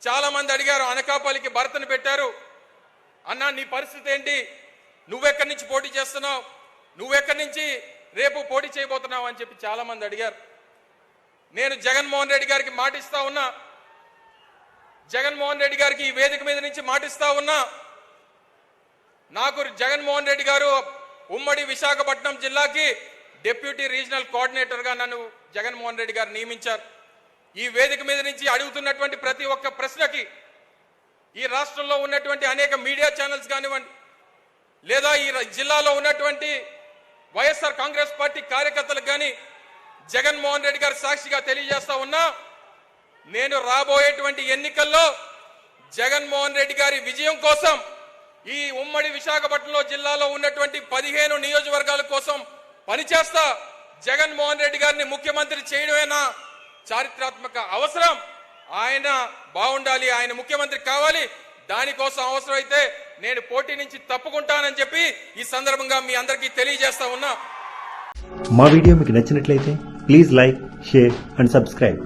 చాలా మంది అడిగారు అనకాపల్లికి భరతను పెట్టారు అన్నా నీ పరిస్థితి ఏంటి నువ్వెక్కడి నుంచి పోటీ చేస్తున్నావు నువ్వెక్కడి నుంచి రేపు పోటీ చేయబోతున్నావు అని చెప్పి చాలా మంది అడిగారు నేను జగన్మోహన్ రెడ్డి గారికి మాటిస్తా ఉన్నా జగన్మోహన్ రెడ్డి గారికి ఈ వేదిక మీద నుంచి మాటిస్తా ఉన్నా నాకు జగన్మోహన్ రెడ్డి గారు ఉమ్మడి విశాఖపట్నం జిల్లాకి డిప్యూటీ రీజనల్ కోఆర్డినేటర్ గా నన్ను జగన్మోహన్ రెడ్డి గారు నియమించారు ఈ వేదిక మీద నుంచి అడుగుతున్నటువంటి ప్రతి ఒక్క ప్రశ్నకి ఈ రాష్ట్రంలో ఉన్నటువంటి అనేక మీడియా ఛానల్స్ కానివ్వండి లేదా ఈ జిల్లాలో ఉన్నటువంటి వైఎస్ఆర్ కాంగ్రెస్ పార్టీ కార్యకర్తలకు కానీ జగన్మోహన్ రెడ్డి గారు సాక్షిగా తెలియజేస్తా ఉన్నా నేను రాబోయేటువంటి ఎన్నికల్లో జగన్మోహన్ రెడ్డి గారి విజయం కోసం ఈ ఉమ్మడి విశాఖపట్నంలో జిల్లాలో ఉన్నటువంటి 15 నియోజకవర్గాల కోసం పనిచేస్తా జగన్మోహన్ రెడ్డి గారిని ముఖ్యమంత్రి చేయడమేనా చారిత్రాత్మక అవసరం ఆయన బాగుండాలి ఆయన ముఖ్యమంత్రి కావాలి దానికోసం అవసరమైతే నేను పోటీ నుంచి తప్పుకుంటానని చెప్పి ఈ సందర్భంగా మీ అందరికీ తెలియజేస్తా ఉన్నా మా వీడియో మీకు నచ్చినట్లయితే please like share and subscribe